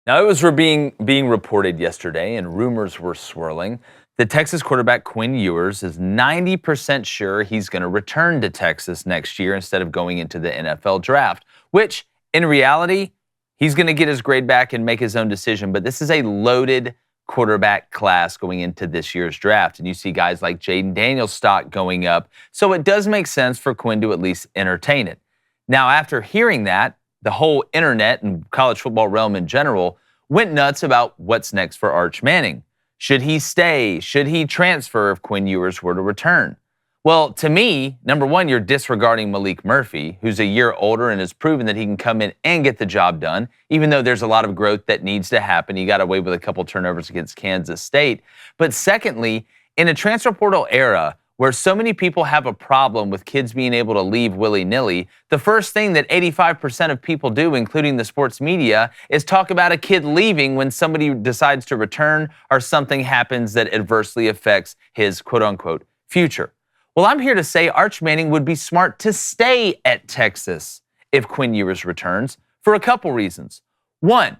Now, it was being reported yesterday, and rumors were swirling. The Texas quarterback Quinn Ewers is 90% sure he's going to return to Texas next year instead of going into the NFL draft, which in reality, he's going to get his grade back and make his own decision. But this is a loaded quarterback class going into this year's draft. And you see guys like Jaden Daniels' stock going up. So it does make sense for Quinn to at least entertain it. Now, after hearing that, the whole internet and college football realm in general went nuts about what's next for Arch Manning. Should he stay? Should he transfer if Quinn Ewers were to return? Well, to me, number one, you're disregarding Malik Murphy, who's a year older and has proven that he can come in and get the job done, even though there's a lot of growth that needs to happen. He got away with a couple turnovers against Kansas State. But secondly, in a transfer portal era, where so many people have a problem with kids being able to leave willy-nilly, the first thing that 85% of people do, including the sports media, is talk about a kid leaving when somebody decides to return or something happens that adversely affects his quote-unquote future. Well, I'm here to say Arch Manning would be smart to stay at Texas if Quinn Ewers returns for a couple reasons. One,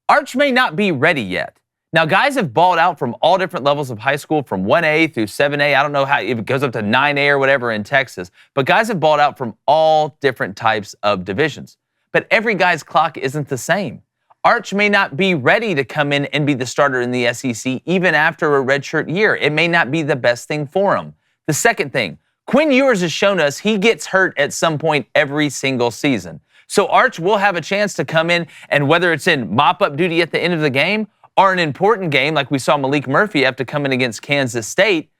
Arch may not be ready yet. Now, guys have balled out from all different levels of high school, from 1A through 7A. I don't know how if it goes up to 9A or whatever in Texas, but guys have balled out from all different types of divisions. But every guy's clock isn't the same. Arch may not be ready to come in and be the starter in the SEC even after a redshirt year. It may not be the best thing for him. The second thing, Quinn Ewers has shown us he gets hurt at some point every single season. So Arch will have a chance to come in, and whether it's in mop-up duty at the end of the game or an important game like we saw Malik Murphy have to come in against Kansas State,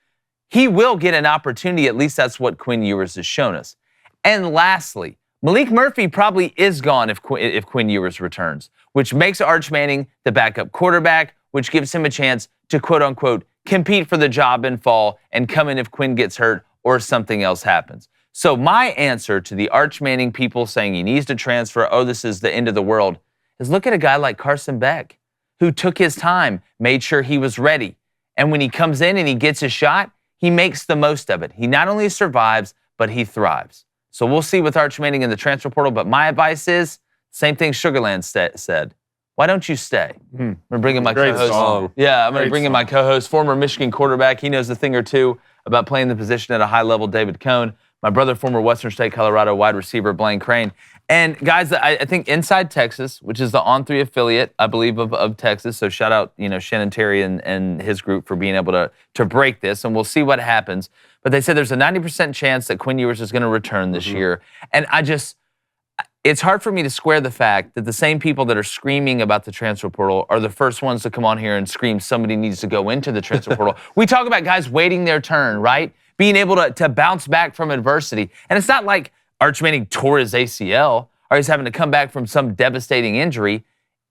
he will get an opportunity. At least that's what Quinn Ewers has shown us. And lastly, Malik Murphy probably is gone if Quinn Ewers returns, which makes Arch Manning the backup quarterback, which gives him a chance to quote-unquote compete for the job in fall and come in if Quinn gets hurt or something else happens. So my answer to the Arch Manning people saying he needs to transfer, oh, this is the end of the world, is look at a guy like Carson Beck, who took his time, made sure he was ready. And when he comes in and he gets his shot, he makes the most of it. He not only survives, but he thrives. So we'll see with Arch Manning in the transfer portal, but my advice is, same thing Sugarland said. Why don't you stay? I'm going to bring in my co-host. Song. Yeah, I'm going to bring in my co-host, former Michigan quarterback. He knows a thing or two about playing the position at a high level, David Cohn. My brother, former Western State, Colorado wide receiver, Blaine Crane. And guys, I think Inside Texas, which is the On3 affiliate, I believe, of Texas. So shout out, Shannon Terry and his group for being able to break this, and we'll see what happens. But they said there's a 90% chance that Quinn Ewers is going to return this year. And it's hard for me to square the fact that the same people that are screaming about the transfer portal are the first ones to come on here and scream somebody needs to go into the transfer portal. We talk about guys waiting their turn, right? Being able to bounce back from adversity. And it's not like Arch Manning tore his ACL or he's having to come back from some devastating injury.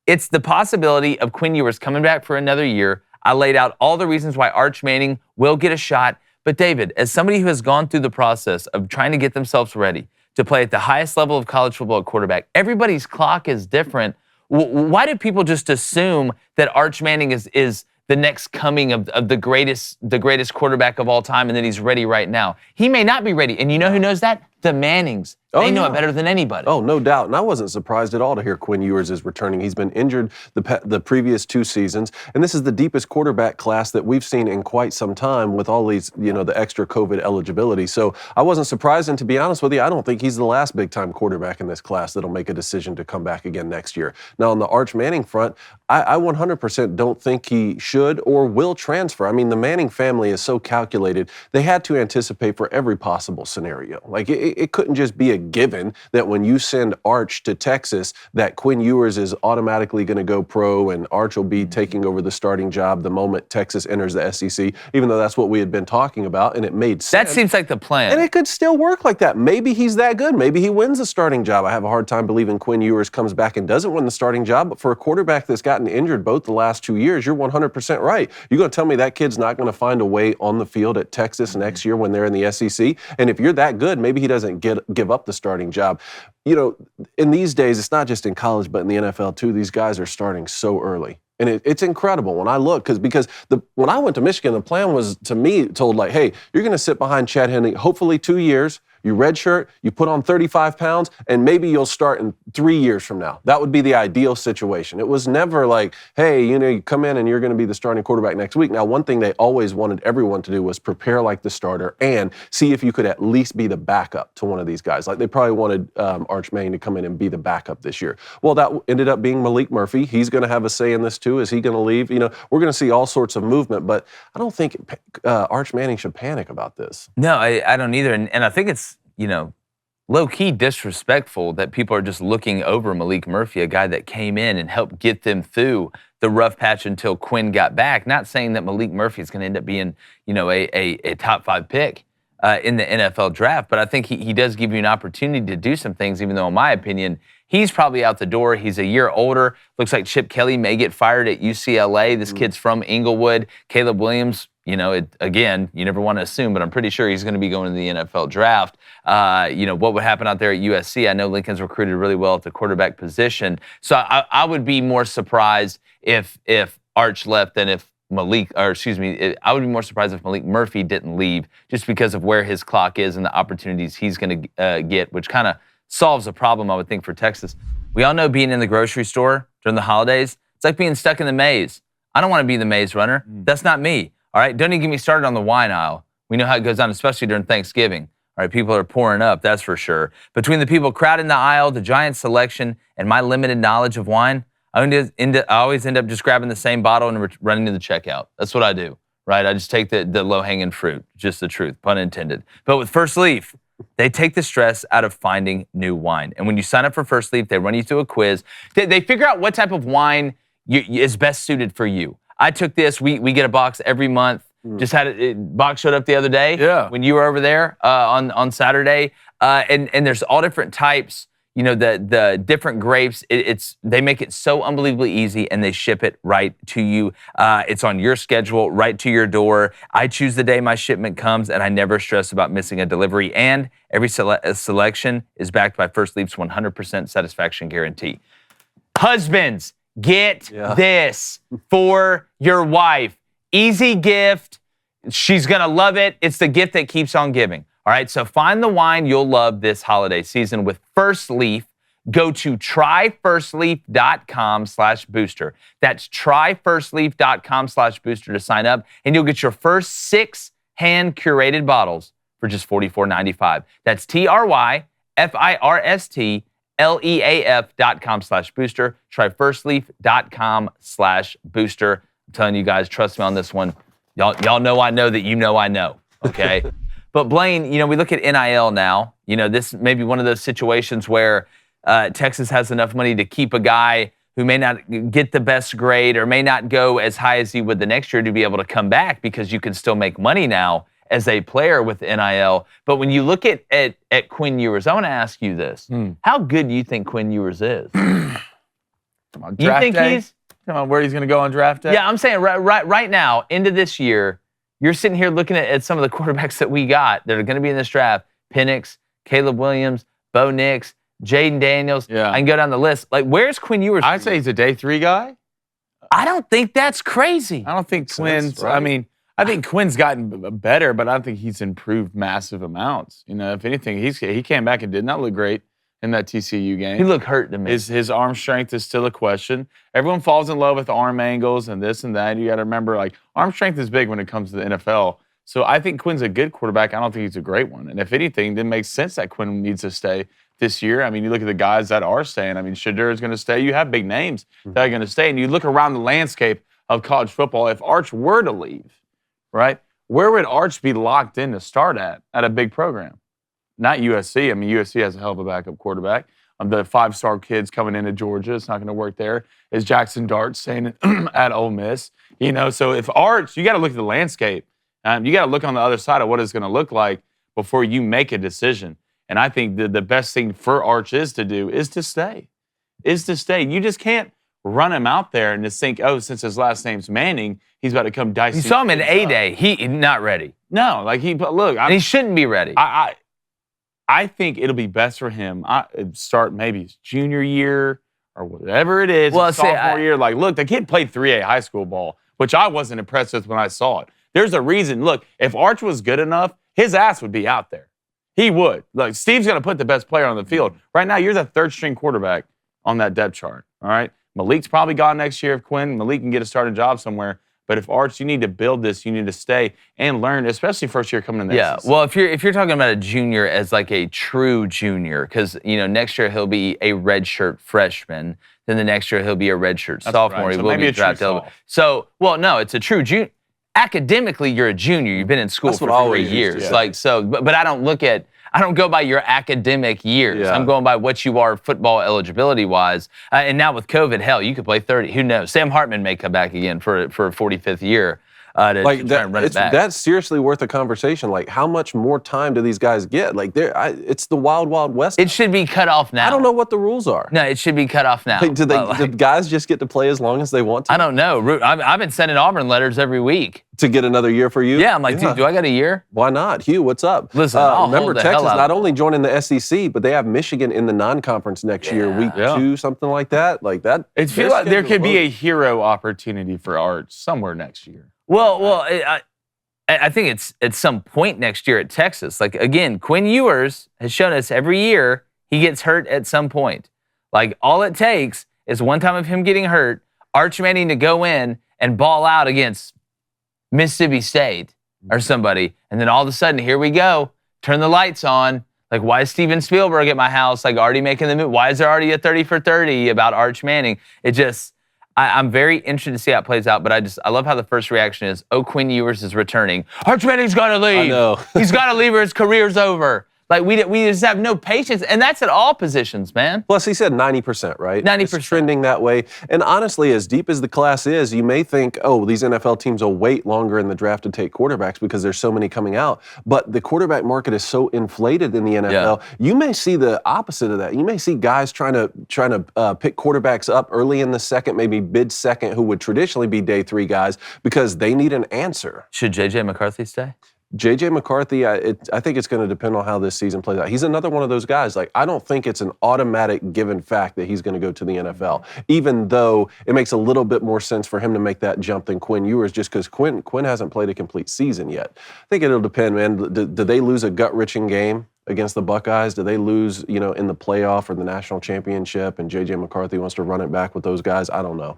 It's the possibility of Quinn Ewers coming back for another year. I laid out all the reasons why Arch Manning will get a shot. But David, as somebody who has gone through the process of trying to get themselves ready to play at the highest level of college football at quarterback, everybody's clock is different. Why do people just assume that Arch Manning is the next coming of the greatest quarterback of all time and that he's ready right now? He may not be ready. And you know who knows that? The Mannings. They know it better than anybody. Oh, no doubt. And I wasn't surprised at all to hear Quinn Ewers is returning. He's been injured the previous 2 seasons. And this is the deepest quarterback class that we've seen in quite some time with all these, the extra COVID eligibility. So I wasn't surprised. And to be honest with you, I don't think he's the last big-time quarterback in this class that'll make a decision to come back again next year. Now, on the Arch Manning front, I 100% don't think he should or will transfer. I mean, the Manning family is so calculated. They had to anticipate for every possible scenario. Like, it couldn't just be a given that when you send Arch to Texas that Quinn Ewers is automatically going to go pro and Arch will be taking over the starting job the moment Texas enters the SEC, even though that's what we had been talking about, and it made sense. That seems like the plan. And it could still work like that. Maybe he's that good. Maybe he wins the starting job. I have a hard time believing Quinn Ewers comes back and doesn't win the starting job, but for a quarterback that's gotten injured both the last 2 years, you're 100% right. You're going to tell me that kid's not going to find a way on the field at Texas next year when they're in the SEC? And if you're that good, maybe he doesn't give up the starting job. In these days, it's not just in college, but in the NFL too, these guys are starting so early. And it's incredible when I look, because when I went to Michigan, the plan was, to me, told like, hey, you're going to sit behind Chad Henne, hopefully 2 years. You redshirt, you put on 35 pounds, and maybe you'll start in 3 years from now. That would be the ideal situation. It was never like, hey, you come in and you're going to be the starting quarterback next week. Now, one thing they always wanted everyone to do was prepare like the starter and see if you could at least be the backup to one of these guys. Like they probably wanted Arch Manning to come in and be the backup this year. Well, that ended up being Malik Murphy. He's going to have a say in this too. Is he going to leave? We're going to see all sorts of movement, but I don't think Arch Manning should panic about this. No, I don't either. And I think it's, low-key disrespectful that people are just looking over Malik Murphy, a guy that came in and helped get them through the rough patch until Quinn got back. Not saying that Malik Murphy is going to end up being, a top 5 pick in the NFL draft, but I think he does give you an opportunity to do some things, even though, in my opinion, he's probably out the door. He's a year older. Looks like Chip Kelly may get fired at UCLA. This kid's from Inglewood. Caleb Williams, again, you never want to assume, but I'm pretty sure he's going to be going to the NFL draft. What would happen out there at USC? I know Lincoln's recruited really well at the quarterback position. So I would be more surprised if Arch left than if I would be more surprised if Malik Murphy didn't leave just because of where his clock is and the opportunities he's going to get, which kind of solves a problem, I would think, for Texas. We all know being in the grocery store during the holidays, it's like being stuck in the maze. I don't want to be the maze runner. That's not me. All right, don't even get me started on the wine aisle. We know how it goes down, especially during Thanksgiving. All right, people are pouring up, that's for sure. Between the people crowding the aisle, the giant selection, and my limited knowledge of wine, I always end up just grabbing the same bottle and running to the checkout. That's what I do, right? I just take the low-hanging fruit, just the truth, pun intended. But with First Leaf, they take the stress out of finding new wine. And when you sign up for First Leaf, they run you through a quiz. They figure out what type of wine is best suited for you. I took this. We get a box every month. Just had a box showed up the other day. Yeah. When you were over there on Saturday, and there's all different types. The different grapes. They make it so unbelievably easy, and they ship it right to you. It's on your schedule, right to your door. I choose the day my shipment comes, and I never stress about missing a delivery. And every selection is backed by First Leaf's 100% satisfaction guarantee. Husbands, get this for your wife. Easy gift. She's going to love it. It's the gift that keeps on giving. All right, so find the wine you'll love this holiday season with First Leaf. Go to tryfirstleaf.com/booster. That's tryfirstleaf.com/booster to sign up, and you'll get your first 6 hand-curated bottles for just $44.95. That's tryfirstleaf.com/booster. Tryfirstleaf.com/booster. I'm telling you guys, trust me on this one. Y'all know I know that you know I know, okay? But Blaine, we look at NIL now. This may be one of those situations where Texas has enough money to keep a guy who may not get the best grade or may not go as high as he would the next year to be able to come back because you can still make money now as a player with NIL. But when you look at Quinn Ewers, I want to ask you this. How good do you think Quinn Ewers is? Come on, where he's going to go on draft day? Yeah, I'm saying right now, into this year, you're sitting here looking at some of the quarterbacks that we got that are going to be in this draft. Penix, Caleb Williams, Bo Nix, Jaden Daniels. Yeah. I can go down the list. Like, where's Quinn Ewers? I'd say he's a day 3 guy. I don't think that's crazy. I don't think Quinn's, right. I think Quinn's gotten better, but I don't think he's improved massive amounts. If anything, he came back and did not look great in that TCU game. He looked hurt to me. His arm strength is still a question. Everyone falls in love with arm angles and this and that. You got to remember, arm strength is big when it comes to the NFL. So I think Quinn's a good quarterback. I don't think he's a great one. And if anything, it makes sense that Quinn needs to stay this year. You look at the guys that are staying. Shadur is going to stay. You have big names that are going to stay. And you look around the landscape of college football. If Arch were to leave, right, where would Arch be locked in to start at a big program? Not USC. USC has a hell of a backup quarterback. The 5-star kids coming into Georgia, it's not going to work there. Is Jackson Dart staying at Ole Miss? So if Arch, you got to look at the landscape. You got to look on the other side of what it's going to look like before you make a decision. And I think the best thing for Arch is to do is to stay. You just can't run him out there and just think, since his last name's Manning, he's about to come dicey. You saw him in A-Day. He's not ready. No, he shouldn't be ready. I think it'll be best for him. Start maybe his junior year or whatever it is. Well, sophomore year. Look, the kid played 3A high school ball, which I wasn't impressed with when I saw it. There's a reason. Look, if Arch was good enough, his ass would be out there. He would. Look, Steve's going to put the best player on the field. Right now, you're the third-string quarterback on that depth chart, all right? Malik's probably gone next year if Malik can get a starting job somewhere. But if Arch, you need to build this, you need to stay and learn, especially first year coming in there. Yeah, well, if you're talking about a junior as like a true junior, because next year he'll be a redshirt freshman, then the next year he'll be a redshirt sophomore. Right. He So will maybe be a true drafted. soph. So, well, no, it's a true junior. Academically, you're a junior. You've been in school That's for what I 3 always years. used to say. But I don't go by your academic years. Yeah. I'm going by what you are football eligibility wise. And now with COVID, hell, you could play 30. Who knows? Sam Hartman may come back again for a 45th year. To try and run it back. That's seriously worth a conversation. Like, how much more time do these guys get? Like, it's the wild, wild west. It should be cut off now. I don't know what the rules are. No, it should be cut off now. Like, do guys just get to play as long as they want to? I don't know. I've been sending Auburn letters every week. To get another year for you? Yeah, I'm like, dude, do I got a year? Why not? Hugh, what's up? Listen, I'll remember hold the Texas hell out. not only joining the SEC, but they have Michigan in the non-conference next year, week 2, something like that. Like that. It feels like there could be a hero opportunity for Arch somewhere next year. Well, I think it's at some point next year at Texas. Like, again, Quinn Ewers has shown us every year he gets hurt at some point. Like, all it takes is one time of him getting hurt, Arch Manning to go in and ball out against Mississippi State or somebody, and then all of a sudden, here we go, turn the lights on. Like, why is Steven Spielberg at my house, like, already making the move? Why is there already a 30 for 30 about Arch Manning? It just... I'm very interested to see how it plays out, but I love how the first reaction is, oh, Quinn Ewers is returning. Arch Manning's got to leave. I know. He's got to leave or his career's over. Like, we just have no patience, and that's at all positions, man. Plus, he said 90%, right? 90%. It's trending that way. And honestly, as deep as the class is, you may think, oh, these NFL teams will wait longer in the draft to take quarterbacks because there's so many coming out. But the quarterback market is so inflated in the NFL. Yeah. You may see the opposite of that. You may see guys trying to pick quarterbacks up early in the second, maybe mid-second, who would traditionally be day 3 guys because they need an answer. Should J.J. McCarthy stay? J.J. McCarthy, I think it's going to depend on how this season plays out. He's another one of those guys. Like, I don't think it's an automatic given fact that he's going to go to the NFL, even though it makes a little bit more sense for him to make that jump than Quinn Ewers, just because Quinn hasn't played a complete season yet. I think it'll depend, man. Do they lose a gut-wrenching game against the Buckeyes? Do they lose, in the playoff or the national championship, and J.J. McCarthy wants to run it back with those guys? I don't know.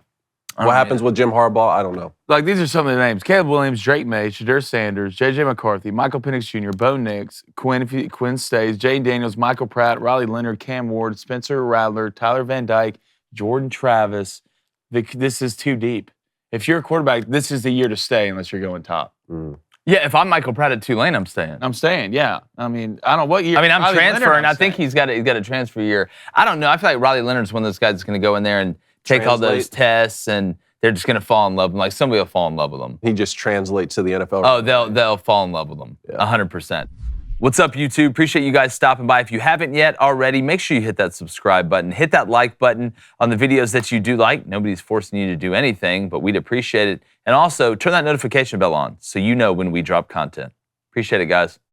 What happens with Jim Harbaugh? I don't know. Like, these are some of the names: Caleb Williams, Drake May, Shadur Sanders, J.J. McCarthy, Michael Penix Jr., Bo Nix, Quinn if Quinn stays, Jane Daniels, Michael Pratt, Riley Leonard, Cam Ward, Spencer Rattler, Tyler Van Dyke, Jordan Travis. This is too deep. If you're a quarterback, this is the year to stay unless you're going top. Yeah, if I'm Michael Pratt at Tulane, I'm staying. I'm staying, yeah. I mean, I don't know what year. I mean, I'm Riley transferring. Leonard, I think he's got a transfer year. I don't know. I feel like Riley Leonard's one of those guys that's going to go in there and take all those tests, and they're just going to fall in love with him. Like, somebody will fall in love with him. He just translates to the NFL. Oh, they'll fall in love with him, 100%. What's up, YouTube? Appreciate you guys stopping by. If you haven't yet already, make sure you hit that subscribe button. Hit that like button on the videos that you do like. Nobody's forcing you to do anything, but we'd appreciate it. And also, turn that notification bell on so you know when we drop content. Appreciate it, guys.